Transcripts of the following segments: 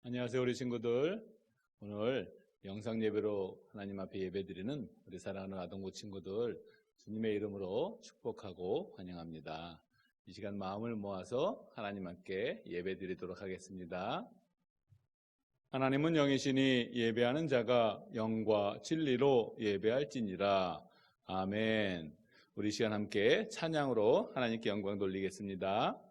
안녕하세요, 우리 친구들. 오늘 영상 예배로 하나님 앞에 예배드리는 우리 사랑하는 아동부 친구들 주님의 이름으로 축복하고 환영합니다. 이 시간 마음을 모아서 하나님 함께 예배드리도록 하겠습니다. 하나님은 영이시니 예배하는 자가 영과 진리로 예배할지니라. 아멘. 우리 시간 함께 찬양으로 하나님께 영광 돌리겠습니다.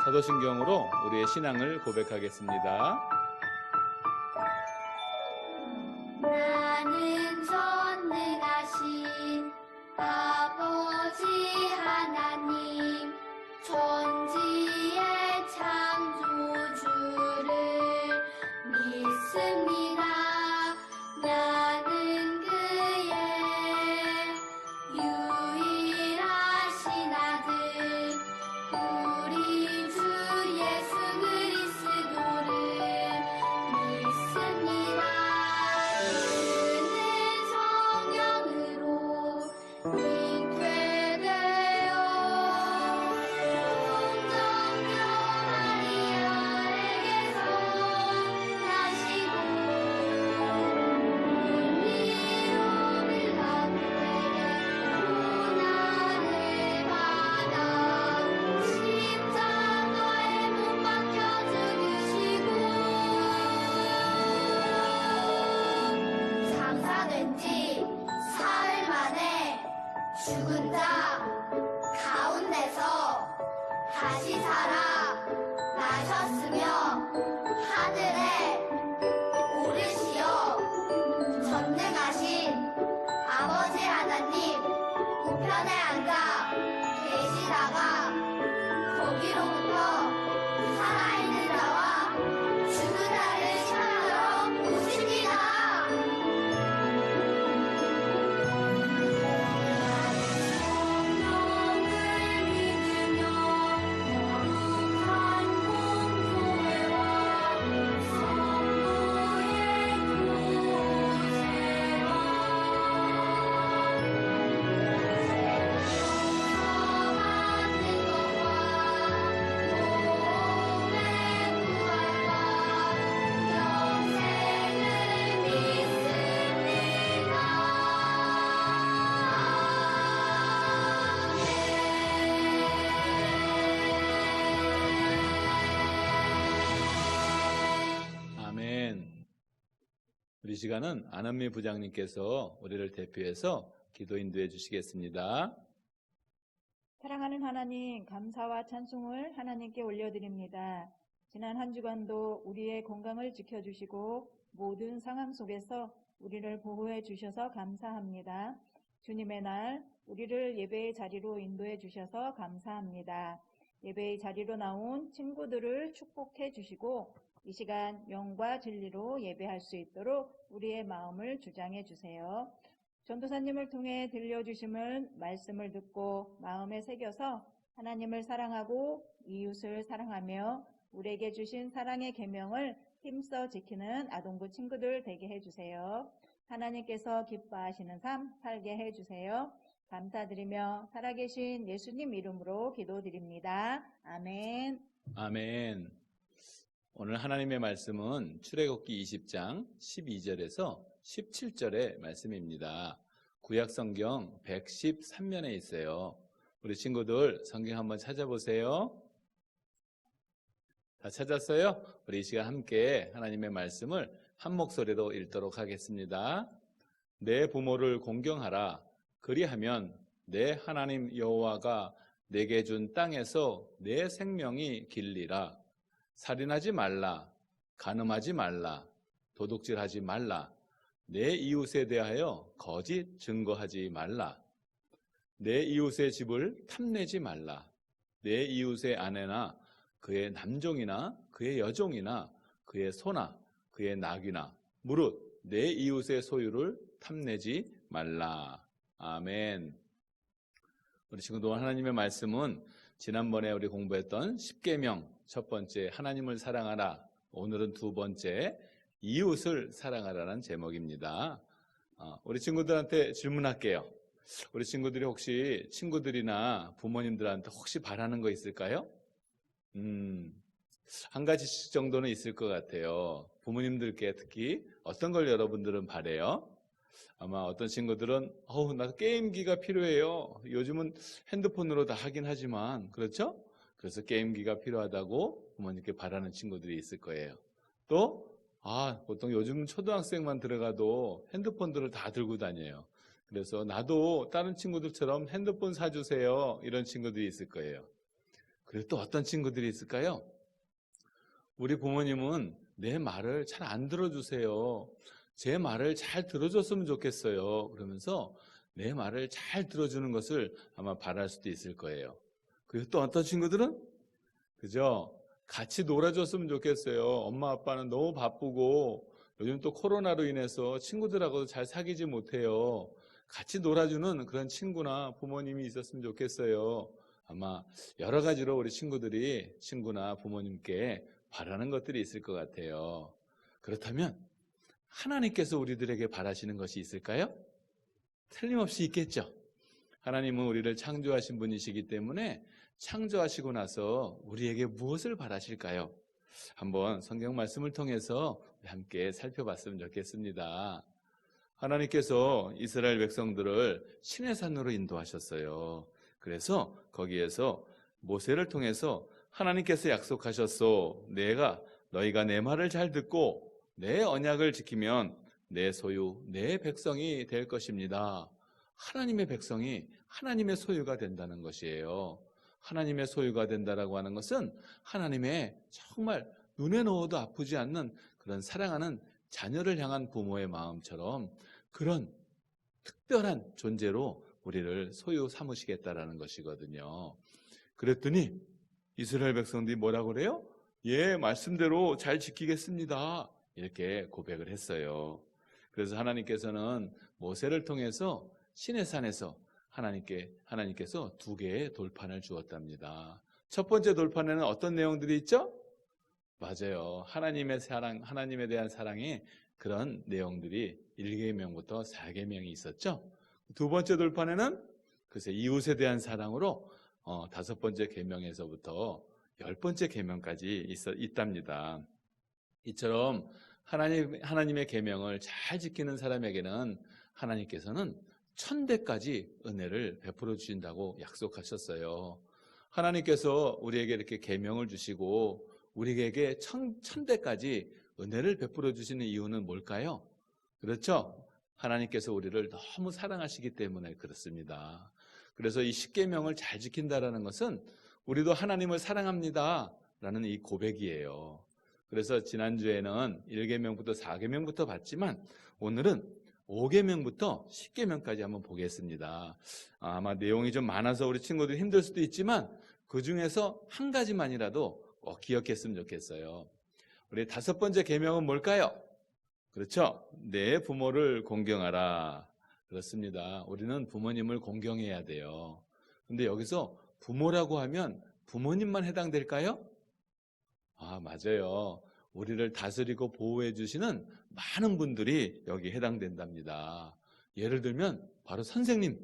사도신경으로 우리의 신앙을 고백하겠습니다. 나는 전능하신 아버지 하나님 천지의 창조주를 믿습니다. 나는 그의 유일하신 아들 우리 주 예수 그리스도를 믿습니다. 그는 성령으로 잉태되어 성정녀 마리아에게서 나시고 은혜로를 나누되 고난을 받아 십자가에 못 박혀 죽으시고 장사된 지 사흘 만에 죽은 자 가운데서 다시 살아 나셨으며 하늘에 오르시어 전능하신 아버지 하나님 우편에 앉아 계시다가 거기로부터 살아있는 자와 죽은 자를 심판하러 오십니다. 성령을 믿으며 거룩한 공교회와 성도의 아멘. 우리 시간은 안한미 부장님께서 우리를 대표해서 기도 인도해 주시겠습니다. 사랑하는 하나님, 감사와 찬송을 하나님께 올려드립니다. 지난 한 주간도 우리의 건강을 지켜주시고 모든 상황 속에서 우리를 보호해 주셔서 감사합니다. 주님의 날 우리를 예배의 자리로 인도해 주셔서 감사합니다. 예배의 자리로 나온 친구들을 축복해 주시고 이 시간 영과 진리로 예배할 수 있도록 우리의 마음을 주장해 주세요. 전도사님을 통해 들려주심을 말씀을 듣고 마음에 새겨서 하나님을 사랑하고 이웃을 사랑하며 우리에게 주신 사랑의 계명을 힘써 지키는 아동부 친구들 되게 해주세요. 하나님께서 기뻐하시는 삶 살게 해주세요. 감사드리며 살아계신 예수님 이름으로 기도드립니다. 아멘. 아멘. 오늘 하나님의 말씀은 출애굽기 20장 12절에서 17절의 말씀입니다. 구약성경 113면에 있어요. 우리 친구들 성경 한번 찾아보세요. 다 찾았어요? 우리 이 시간 함께 하나님의 말씀을 한 목소리로 읽도록 하겠습니다. 내 부모를 공경하라. 그리하면 내 하나님 여호와가 내게 준 땅에서 내 생명이 길리라. 살인하지 말라. 간음하지 말라. 도둑질하지 말라. 내 이웃에 대하여 거짓 증거하지 말라. 내 이웃의 집을 탐내지 말라. 내 이웃의 아내나 그의 남종이나 그의 여종이나 그의 소나 그의 낙이나 무릇 내 이웃의 소유를 탐내지 말라. 아멘. 우리 친구들, 하나님의 말씀은 지난번에 우리 공부했던 10계명 첫 번째 하나님을 사랑하라, 오늘은 두 번째 이웃을 사랑하라는 제목입니다. 우리 친구들한테 질문할게요. 우리 친구들이 혹시 친구들이나 부모님들한테 혹시 바라는 거 있을까요? 한 가지씩 정도는 있을 것 같아요. 부모님들께 특히 어떤 걸 여러분들은 바래요? 아마 어떤 친구들은 나 게임기가 필요해요. 요즘은 핸드폰으로 다 하긴 하지만 그렇죠? 그래서 게임기가 필요하다고 부모님께 바라는 친구들이 있을 거예요. 또 보통 요즘 초등학생만 들어가도 핸드폰들을 다 들고 다녀요. 그래서 나도 다른 친구들처럼 핸드폰 사주세요, 이런 친구들이 있을 거예요. 그리고 또 어떤 친구들이 있을까요? 우리 부모님은 내 말을 잘 안 들어주세요. 제 말을 잘 들어줬으면 좋겠어요. 그러면서 내 말을 잘 들어주는 것을 아마 바랄 수도 있을 거예요. 그리고 또 어떤 친구들은 그죠? 같이 놀아줬으면 좋겠어요. 엄마 아빠는 너무 바쁘고 요즘 또 코로나로 인해서 친구들하고도 잘 사귀지 못해요. 같이 놀아주는 그런 친구나 부모님이 있었으면 좋겠어요. 아마 여러 가지로 우리 친구들이 친구나 부모님께 바라는 것들이 있을 것 같아요. 그렇다면 하나님께서 우리들에게 바라시는 것이 있을까요? 틀림없이 있겠죠. 하나님은 우리를 창조하신 분이시기 때문에 창조하시고 나서 우리에게 무엇을 바라실까요? 한번 성경 말씀을 통해서 함께 살펴봤으면 좋겠습니다. 하나님께서 이스라엘 백성들을 시내산으로 인도하셨어요. 그래서 거기에서 모세를 통해서 하나님께서 약속하셨소. 너희가 내 말을 잘 듣고 내 언약을 지키면 내 소유, 내 백성이 될 것입니다. 하나님의 백성이 하나님의 소유가 된다는 것이에요. 하나님의 소유가 된다라고 하는 것은 하나님의 정말 눈에 넣어도 아프지 않는 그런 사랑하는 자녀를 향한 부모의 마음처럼 그런 특별한 존재로 우리를 소유 삼으시겠다라는 것이거든요. 그랬더니 이스라엘 백성들이 뭐라고 그래요? 예, 말씀대로 잘 지키겠습니다. 이렇게 고백을 했어요. 그래서 하나님께서는 모세를 통해서 시내산에서 하나님께서 2개의 돌판을 주었답니다. 첫 번째 돌판에는 어떤 내용들이 있죠? 맞아요. 하나님의 사랑, 하나님에 대한 사랑의 그런 내용들이 1계명부터 4계명이 있었죠. 두 번째 돌판에는 글쎄 이웃에 대한 사랑으로 5번째 계명에서부터 10번째 계명까지 있답니다. 이처럼 하나님의 계명을 잘 지키는 사람에게는 하나님께서는 1000대까지 은혜를 베풀어 주신다고 약속하셨어요. 하나님께서 우리에게 이렇게 계명을 주시고 우리에게 1000대까지 은혜를 베풀어 주시는 이유는 뭘까요? 그렇죠? 하나님께서 우리를 너무 사랑하시기 때문에 그렇습니다. 그래서 이 10계명을 잘 지킨다라는 것은 우리도 하나님을 사랑합니다 라는 이 고백이에요. 그래서 지난주에는 1계명부터 4계명부터 봤지만 오늘은 5계명부터 10계명까지 한번 보겠습니다. 아마 내용이 좀 많아서 우리 친구들이 힘들 수도 있지만 그 중에서 한 가지만이라도 꼭 기억했으면 좋겠어요. 우리 5번째 계명은 뭘까요? 그렇죠? 내 부모를 공경하라. 그렇습니다. 우리는 부모님을 공경해야 돼요. 근데 여기서 부모라고 하면 부모님만 해당될까요? 맞아요. 우리를 다스리고 보호해 주시는 많은 분들이 여기 해당된답니다. 예를 들면 바로 선생님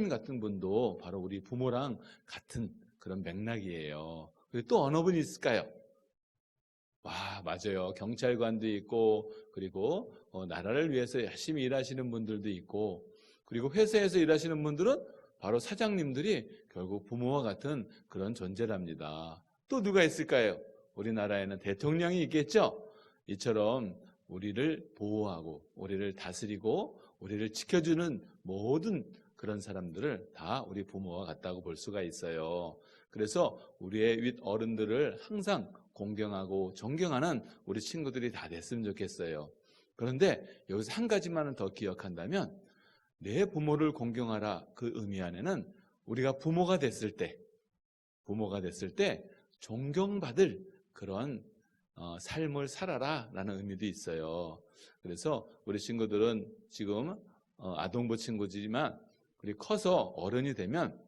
같은 분도 바로 우리 부모랑 같은 그런 맥락이에요. 그리고 또 어느 분이 있을까요? 맞아요. 경찰관도 있고 그리고 나라를 위해서 열심히 일하시는 분들도 있고 그리고 회사에서 일하시는 분들은 바로 사장님들이 결국 부모와 같은 그런 존재랍니다. 또 누가 있을까요? 우리나라에는 대통령이 있겠죠? 이처럼 우리를 보호하고 우리를 다스리고 우리를 지켜주는 모든 그런 사람들을 다 우리 부모와 같다고 볼 수가 있어요. 그래서 우리의 윗 어른들을 항상 공경하고 존경하는 우리 친구들이 다 됐으면 좋겠어요. 그런데 여기서 한 가지만은 더 기억한다면 내 부모를 공경하라 그 의미 안에는 우리가 부모가 됐을 때 존경받을 그런 삶을 살아라 라는 의미도 있어요. 그래서 우리 친구들은 지금 아동부 친구지만 우리 커서 어른이 되면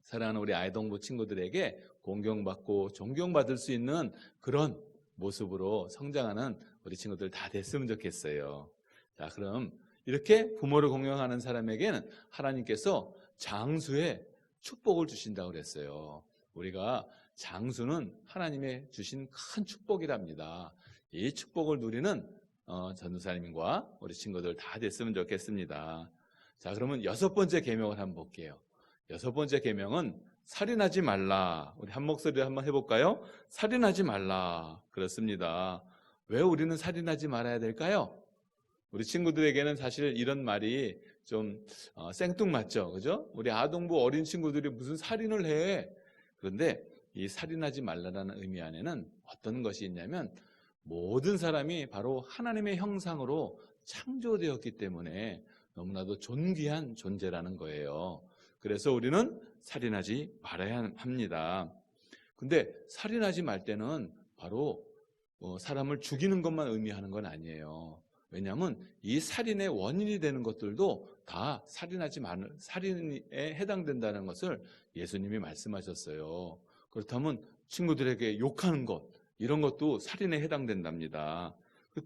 사랑하는 우리 아동부 친구들에게 공경받고 존경받을 수 있는 그런 모습으로 성장하는 우리 친구들 다 됐으면 좋겠어요. 자, 그럼 이렇게 부모를 공경하는 사람에게는 하나님께서 장수의 축복을 주신다고 그랬어요. 우리가 장수는 하나님의 주신 큰 축복이랍니다. 이 축복을 누리는 전도사님과 우리 친구들 다 됐으면 좋겠습니다. 자, 그러면 6번째 계명을 한번 볼게요. 6번째 계명은 살인하지 말라. 우리 한 목소리로 한번 해볼까요? 살인하지 말라. 그렇습니다. 왜 우리는 살인하지 말아야 될까요? 우리 친구들에게는 사실 이런 말이 좀 생뚱맞죠, 그죠? 우리 아동부 어린 친구들이 무슨 살인을 해? 그런데 이 살인하지 말라라는 의미 안에는 어떤 것이 있냐면 모든 사람이 바로 하나님의 형상으로 창조되었기 때문에 너무나도 존귀한 존재라는 거예요. 그래서 우리는 살인하지 말아야 합니다. 근데 살인하지 말 때는 바로 사람을 죽이는 것만 의미하는 건 아니에요. 왜냐하면 이 살인의 원인이 되는 것들도 다 살인에 해당된다는 것을 예수님이 말씀하셨어요. 그렇다면 친구들에게 욕하는 것, 이런 것도 살인에 해당된답니다.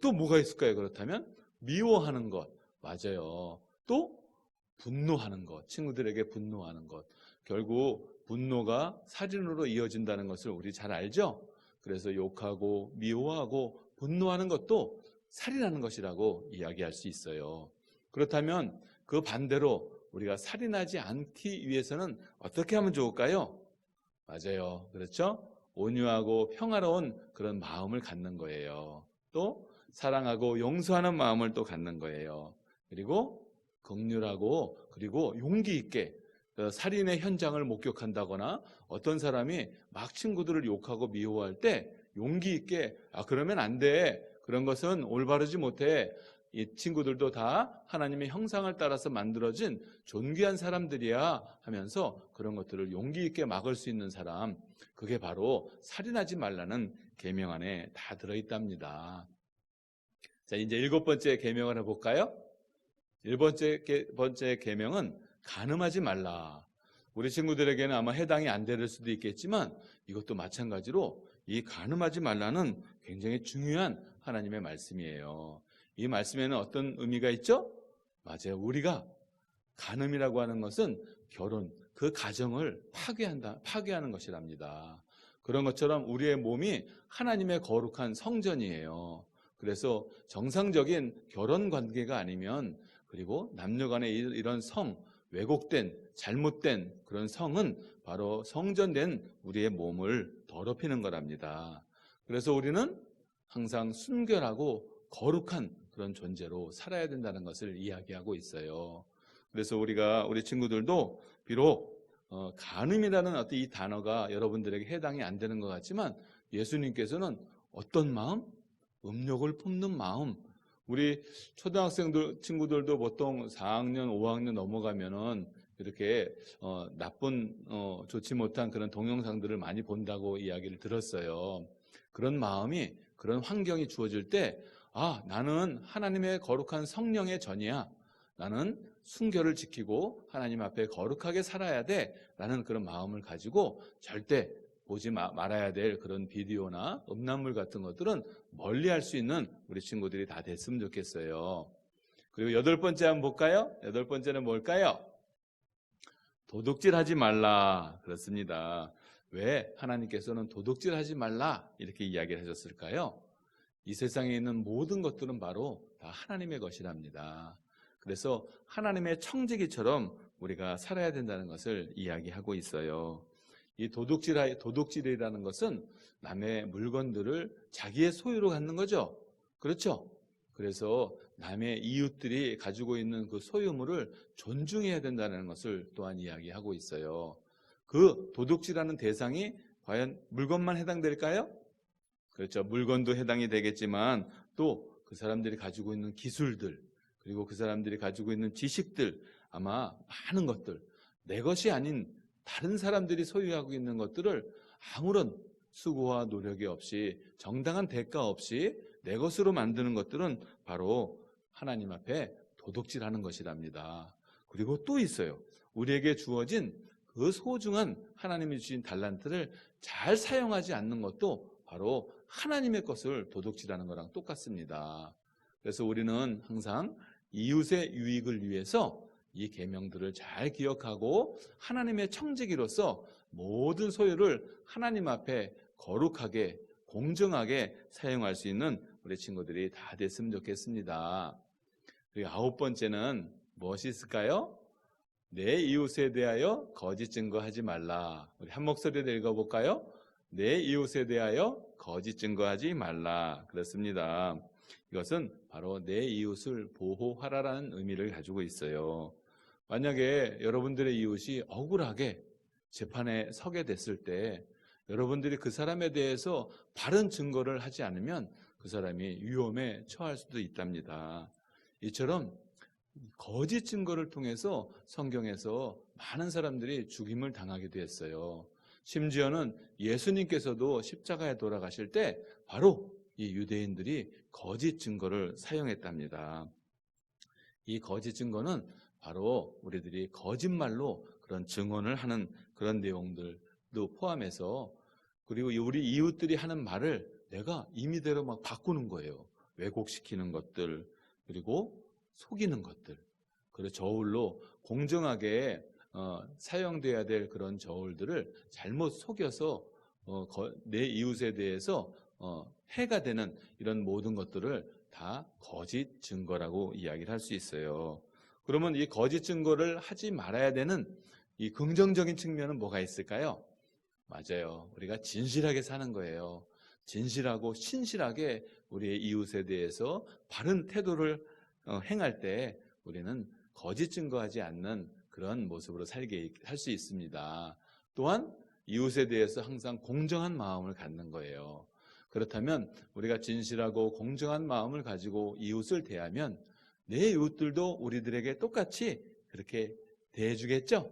또 뭐가 있을까요? 그렇다면 미워하는 것, 맞아요. 또 분노하는 것, 친구들에게 분노하는 것. 결국 분노가 살인으로 이어진다는 것을 우리 잘 알죠? 그래서 욕하고 미워하고 분노하는 것도 살인하는 것이라고 이야기할 수 있어요. 그렇다면 그 반대로 우리가 살인하지 않기 위해서는 어떻게 하면 좋을까요? 맞아요. 그렇죠? 온유하고 평화로운 그런 마음을 갖는 거예요. 또 사랑하고 용서하는 마음을 또 갖는 거예요. 그리고 긍휼하고 그리고 용기 있게 살인의 현장을 목격한다거나 어떤 사람이 막 친구들을 욕하고 미워할 때 용기 있게 그러면 안 돼. 그런 것은 올바르지 못해. 이 친구들도 다 하나님의 형상을 따라서 만들어진 존귀한 사람들이야 하면서 그런 것들을 용기 있게 막을 수 있는 사람, 그게 바로 살인하지 말라는 계명 안에 다 들어있답니다. 자, 이제 7번째 계명을 해볼까요? 7번째 계명은 간음하지 말라. 우리 친구들에게는 아마 해당이 안 될 수도 있겠지만 이것도 마찬가지로 이 간음하지 말라는 굉장히 중요한 하나님의 말씀이에요. 이 말씀에는 어떤 의미가 있죠? 맞아요. 우리가 간음이라고 하는 것은 결혼, 그 가정을 파괴하는 것이랍니다. 그런 것처럼 우리의 몸이 하나님의 거룩한 성전이에요. 그래서 정상적인 결혼 관계가 아니면, 그리고 남녀 간의 이런 왜곡된, 잘못된 그런 성은 바로 성전된 우리의 몸을 더럽히는 거랍니다. 그래서 우리는 항상 순결하고 거룩한 그런 존재로 살아야 된다는 것을 이야기하고 있어요. 그래서 우리 친구들도 비록 간음이라는 어떤 이 단어가 여러분들에게 해당이 안 되는 것 같지만 예수님께서는 어떤 마음? 음욕을 품는 마음. 우리 초등학생들 친구들도 보통 4학년, 5학년 넘어가면은 이렇게 나쁜 좋지 못한 그런 동영상들을 많이 본다고 이야기를 들었어요. 그런 마음이, 그런 환경이 주어질 때 나는 하나님의 거룩한 성령의 전이야. 나는 순결을 지키고 하나님 앞에 거룩하게 살아야 돼. 라는 그런 마음을 가지고 절대 보지 말아야 될 그런 비디오나 음란물 같은 것들은 멀리할 수 있는 우리 친구들이 다 됐으면 좋겠어요. 그리고 8번째 한번 볼까요? 8번째는 뭘까요? 도둑질하지 말라. 그렇습니다. 왜 하나님께서는 도둑질하지 말라 이렇게 이야기를 하셨을까요? 이 세상에 있는 모든 것들은 바로 다 하나님의 것이랍니다. 그래서 하나님의 청지기처럼 우리가 살아야 된다는 것을 이야기하고 있어요. 이 도둑질이라는 것은 남의 물건들을 자기의 소유로 갖는 거죠. 그렇죠? 그래서 남의 이웃들이 가지고 있는 그 소유물을 존중해야 된다는 것을 또한 이야기하고 있어요. 그 도둑질하는 대상이 과연 물건만 해당될까요? 그렇죠. 물건도 해당이 되겠지만 또 그 사람들이 가지고 있는 기술들, 그리고 그 사람들이 가지고 있는 지식들, 아마 많은 것들, 내 것이 아닌 다른 사람들이 소유하고 있는 것들을 아무런 수고와 노력이 없이, 정당한 대가 없이 내 것으로 만드는 것들은 바로 하나님 앞에 도둑질하는 것이랍니다. 그리고 또 있어요. 우리에게 주어진 그 소중한 하나님이 주신 달란트를 잘 사용하지 않는 것도 바로 하나님의 것을 도둑질하는 거랑 똑같습니다. 그래서 우리는 항상 이웃의 유익을 위해서 이 계명들을 잘 기억하고 하나님의 청지기로서 모든 소유를 하나님 앞에 거룩하게 공정하게 사용할 수 있는 우리 친구들이 다 됐으면 좋겠습니다. 그리고 9번째는 무엇이 있을까요? 내 이웃에 대하여 거짓 증거하지 말라. 우리 한 목소리로 읽어볼까요? 내 이웃에 대하여 거짓 증거하지 말라. 그렇습니다. 이것은 바로 내 이웃을 보호하라라는 의미를 가지고 있어요. 만약에 여러분들의 이웃이 억울하게 재판에 서게 됐을 때 여러분들이 그 사람에 대해서 바른 증거를 하지 않으면 그 사람이 위험에 처할 수도 있답니다. 이처럼 거짓 증거를 통해서 성경에서 많은 사람들이 죽임을 당하기도 했어요. 심지어는 예수님께서도 십자가에 돌아가실 때 바로 이 유대인들이 거짓 증거를 사용했답니다. 이 거짓 증거는 바로 우리들이 거짓말로 그런 증언을 하는 그런 내용들도 포함해서, 그리고 우리 이웃들이 하는 말을 내가 임의대로 막 바꾸는 거예요. 왜곡시키는 것들, 그리고 속이는 것들. 그리고 저울로 공정하게 사용돼야 될 그런 저울들을 잘못 속여서 내 이웃에 대해서 해가 되는 이런 모든 것들을 다 거짓 증거라고 이야기를 할 수 있어요. 그러면 이 거짓 증거를 하지 말아야 되는 이 긍정적인 측면은 뭐가 있을까요? 맞아요. 우리가 진실하게 사는 거예요. 진실하고 신실하게 우리의 이웃에 대해서 바른 태도를 행할 때 우리는 거짓 증거하지 않는 그런 모습으로 살게 할 수 있습니다. 또한 이웃에 대해서 항상 공정한 마음을 갖는 거예요. 그렇다면 우리가 진실하고 공정한 마음을 가지고 이웃을 대하면 내 이웃들도 우리들에게 똑같이 그렇게 대해주겠죠?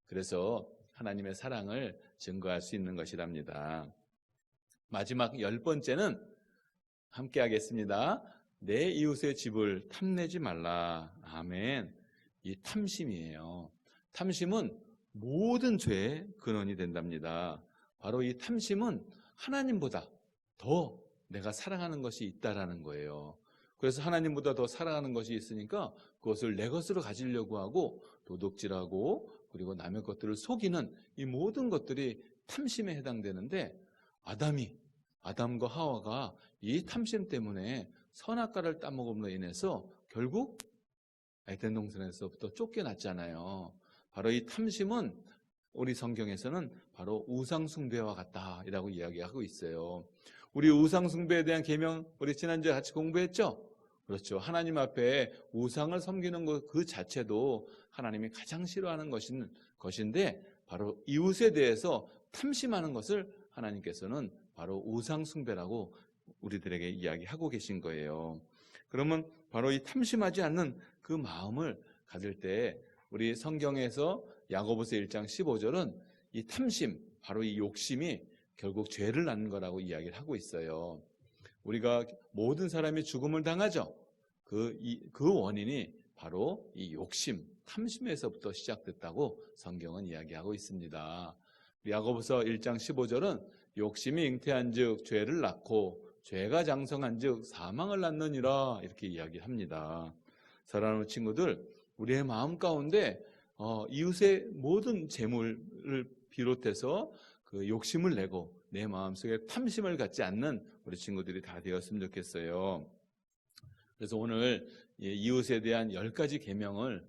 그래서 하나님의 사랑을 증거할 수 있는 것이랍니다. 마지막 10번째는 함께 하겠습니다. 내 이웃의 집을 탐내지 말라. 아멘. 이 탐심이에요. 탐심은 모든 죄의 근원이 된답니다. 바로 이 탐심은 하나님보다 더 내가 사랑하는 것이 있다라는 거예요. 그래서 하나님보다 더 사랑하는 것이 있으니까 그것을 내 것으로 가지려고 하고 도둑질하고 그리고 남의 것들을 속이는 이 모든 것들이 탐심에 해당되는데, 아담과 하와가 이 탐심 때문에 선악과를 따먹음으로 인해서 결국 에덴 동산에서부터 쫓겨났잖아요. 바로 이 탐심은 우리 성경에서는 바로 우상숭배와 같다라고 이야기하고 있어요. 우리 우상숭배에 대한 계명 우리 지난주에 같이 공부했죠? 그렇죠. 하나님 앞에 우상을 섬기는 것 그 자체도 하나님이 가장 싫어하는 것인데 바로 이웃에 대해서 탐심하는 것을 하나님께서는 바로 우상숭배라고 우리들에게 이야기하고 계신 거예요. 그러면 바로 이 탐심하지 않는 그 마음을 가질 때 우리 성경에서 야고보서 1장 15절은 이 탐심, 바로 이 욕심이 결국 죄를 낳는 거라고 이야기를 하고 있어요. 우리가 모든 사람이 죽음을 당하죠. 그 원인이 바로 이 욕심, 탐심에서부터 시작됐다고 성경은 이야기하고 있습니다. 야고보서 1장 15절은 욕심이 잉태한 즉 죄를 낳고 죄가 장성한 즉 사망을 낳느니라 이렇게 이야기합니다. 사랑하는 친구들, 우리의 마음 가운데 이웃의 모든 재물을 비롯해서 그 욕심을 내고 내 마음속에 탐심을 갖지 않는 우리 친구들이 다 되었으면 좋겠어요. 그래서 오늘 이웃에 대한 6가지 계명을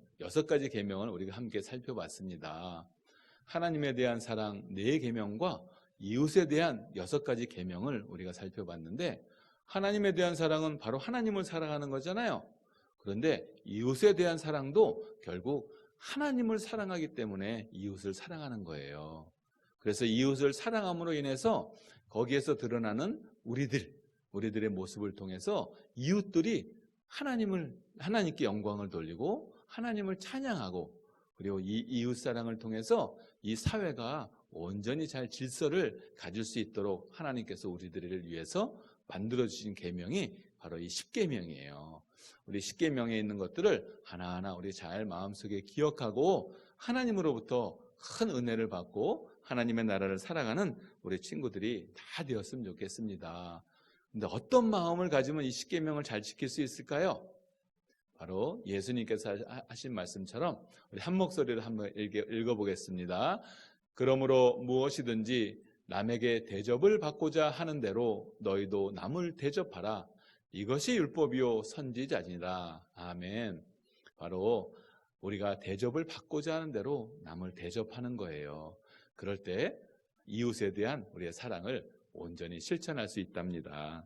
우리가 함께 살펴봤습니다. 하나님에 대한 사랑 4계명과 이웃에 대한 6가지 계명을 우리가 살펴봤는데, 하나님에 대한 사랑은 바로 하나님을 사랑하는 거잖아요. 그런데 이웃에 대한 사랑도 결국 하나님을 사랑하기 때문에 이웃을 사랑하는 거예요. 그래서 이웃을 사랑함으로 인해서 거기에서 드러나는 우리들의 모습을 통해서 이웃들이 하나님께 영광을 돌리고 하나님을 찬양하고, 그리고 이 이웃 사랑을 통해서 이 사회가 온전히 잘 질서를 가질 수 있도록 하나님께서 우리들을 위해서 만들어주신 계명이 바로 이 10계명이에요. 우리 10계명에 있는 것들을 하나하나 우리 잘 마음속에 기억하고 하나님으로부터 큰 은혜를 받고 하나님의 나라를 살아가는 우리 친구들이 다 되었으면 좋겠습니다. 근데 어떤 마음을 가지면 이 10계명을 잘 지킬 수 있을까요? 바로 예수님께서 하신 말씀처럼 우리 한 목소리로 한번 읽어보겠습니다. 그러므로 무엇이든지 남에게 대접을 받고자 하는 대로 너희도 남을 대접하라. 이것이 율법이요 선지자니라. 아멘. 바로 우리가 대접을 받고자 하는 대로 남을 대접하는 거예요. 그럴 때 이웃에 대한 우리의 사랑을 온전히 실천할 수 있답니다.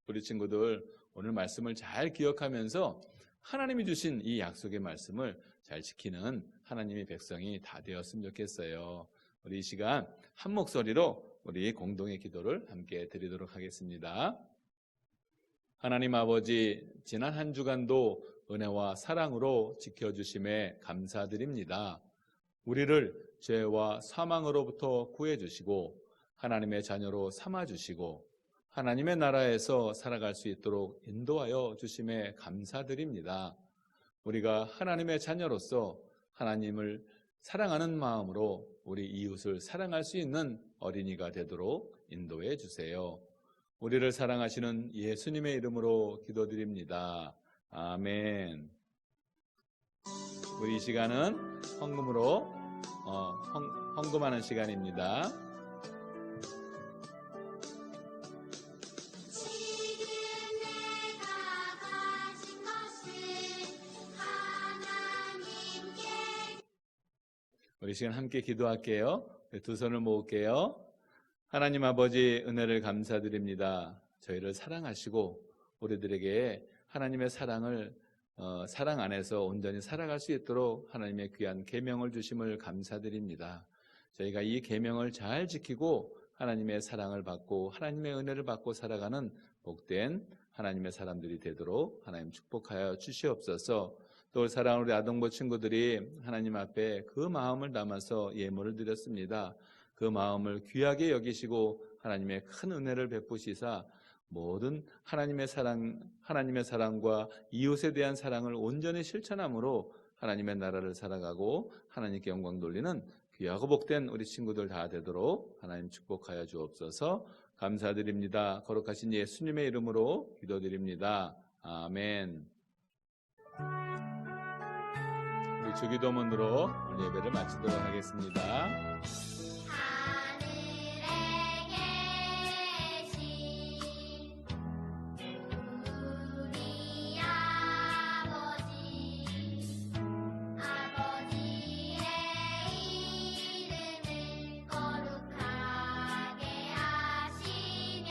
우리 친구들, 오늘 말씀을 잘 기억하면서 하나님이 주신 이 약속의 말씀을 잘 지키는 하나님의 백성이 다 되었으면 좋겠어요. 우리 이 시간 한 목소리로 우리 공동의 기도를 함께 드리도록 하겠습니다. 하나님 아버지, 지난 한 주간도 은혜와 사랑으로 지켜주심에 감사드립니다. 우리를 죄와 사망으로부터 구해주시고 하나님의 자녀로 삼아주시고 하나님의 나라에서 살아갈 수 있도록 인도하여 주심에 감사드립니다. 우리가 하나님의 자녀로서 하나님을 사랑하는 마음으로 우리 이웃을 사랑할 수 있는 어린이가 되도록 인도해 주세요. 우리를 사랑하시는 예수님의 이름으로 기도드립니다. 아멘. 우리 이 시간은 헌금으로 헌금하는 시간입니다. 지금 내가 가진 것을 하나님께 우리 시간 함께 기도할게요. 두 손을 모을게요. 하나님 아버지, 은혜를 감사드립니다. 저희를 사랑하시고 우리들에게 하나님의 사랑을 사랑 안에서 온전히 살아갈 수 있도록 하나님의 귀한 계명을 주심을 감사드립니다. 저희가 이 계명을 잘 지키고 하나님의 사랑을 받고 하나님의 은혜를 받고 살아가는 복된 하나님의 사람들이 되도록 하나님 축복하여 주시옵소서. 또 사랑하는 우리 아동부 친구들이 하나님 앞에 그 마음을 담아서 예물을 드렸습니다. 그 마음을 귀하게 여기시고 하나님의 큰 은혜를 베푸시사 모든 하나님의 사랑과 이웃에 대한 사랑을 온전히 실천함으로 하나님의 나라를 살아가고 하나님께 영광 돌리는 귀하고 복된 우리 친구들 다 되도록 하나님 축복하여 주옵소서. 감사드립니다. 거룩하신 예수님의 이름으로 기도드립니다. 아멘. 우리 주기도문으로 오늘 예배를 마치도록 하겠습니다. 하늘에 계신 우리 아버지의 이름을 거룩하게 하시며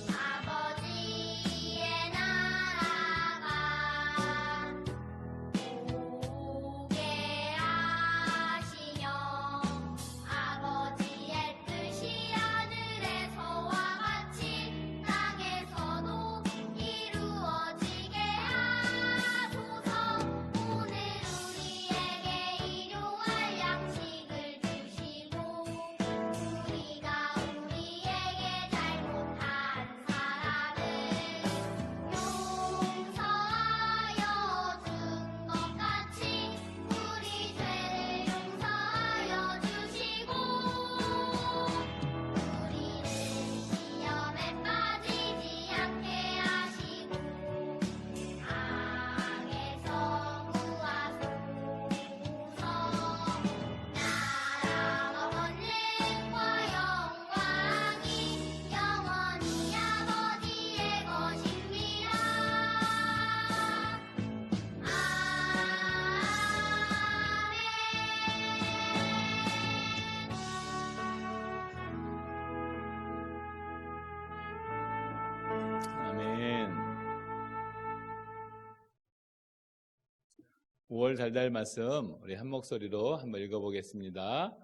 아버지의 나라가 오게 하시며 아버지의 뜻이 하늘에서와 같이 땅에서도 이루어지게 하소서. 오늘 우리에게 일용할 양식을 주시고 우리가 우리에게 잘못한 사람을 용서하여 준 것 같이 우리 죄를 용서하여 주시고 우리를 시험에 빠지지 않게 하시고 악에서 구하소서. 나라와 권능과 영광이 영원히 아버지의 것입니다. 아멘. 5월 달달 말씀 우리 한 목소리로 한번 읽어보겠습니다.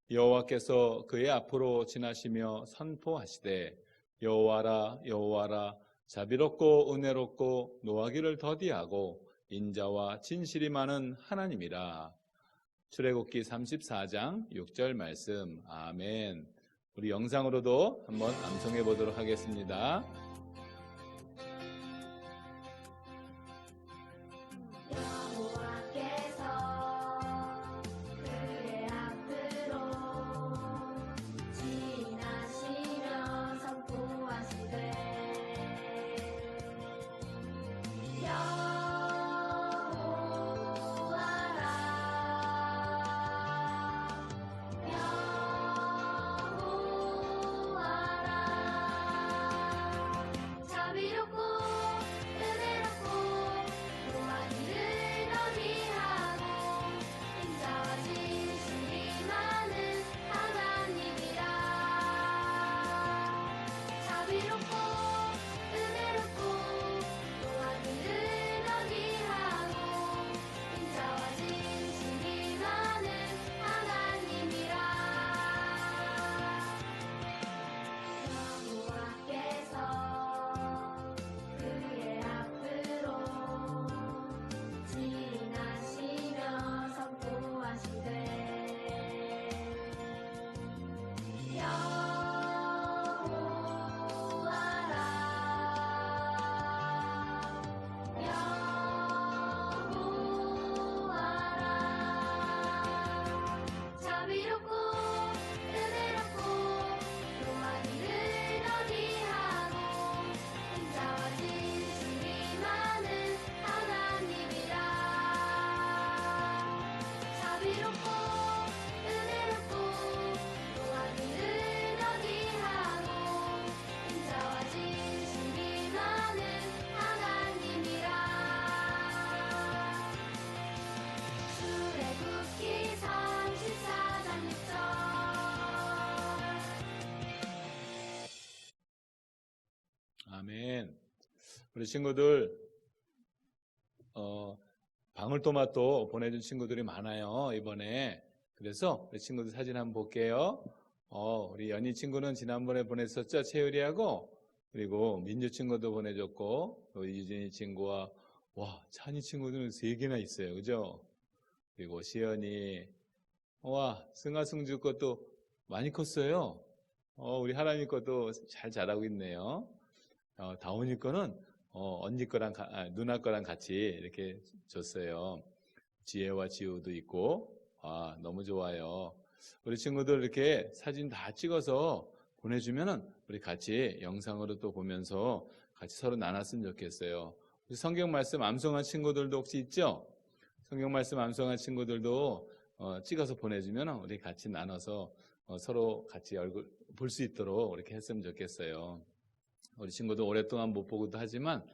여호와께서 그의 앞으로 지나시며 선포하시되 여호와라 여호와라 자비롭고 은혜롭고 노하기를 더디하고 인자와 진실이 많은 하나님이라. 출애굽기 34장 6절 말씀. 아멘. 우리 영상으로도 한번 암송해 보도록 하겠습니다. 여호와께서 그의 앞으로 지나시며 선포하시되 여호와라 아멘. 우리 친구들, 방울토마토 보내준 친구들이 많아요, 이번에. 그래서 우리 친구들 사진 한번 볼게요. 우리 연희 친구는 지난번에 보냈었죠, 채율이하고. 그리고 민주 친구도 보내줬고, 또 유진이 친구와, 와, 찬이 친구들은 3개나 있어요. 그죠? 그리고 시연이, 와, 승아, 승주 것도 많이 컸어요. 우리 하람이 것도 잘 자라고 있네요. 다온이 거는 언니 거랑 누나 거랑 같이 이렇게 줬어요. 지혜와 지우도 있고, 너무 좋아요. 우리 친구들 이렇게 사진 다 찍어서 보내주면은 우리 같이 영상으로 또 보면서 같이 서로 나눴으면 좋겠어요. 우리 성경 말씀 암송한 친구들도 혹시 있죠? 성경 말씀 암송한 친구들도 찍어서 보내주면 우리 같이 나눠서 서로 같이 얼굴 볼 수 있도록 이렇게 했으면 좋겠어요. 우리 친구들 오랫동안 못 보고도 하지만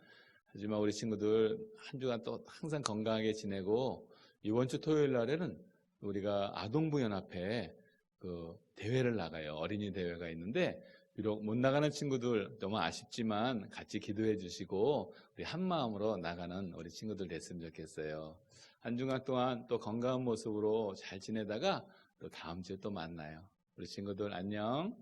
우리 친구들 한 주간 또 항상 건강하게 지내고, 이번 주 토요일 날에는 우리가 아동부 연합회 그 대회를 나가요. 어린이 대회가 있는데, 비록 못 나가는 친구들 너무 아쉽지만 같이 기도해 주시고 우리 한 마음으로 나가는 우리 친구들 됐으면 좋겠어요. 한 주간 동안 또 건강한 모습으로 잘 지내다가 또 다음 주에 또 만나요. 우리 친구들 안녕.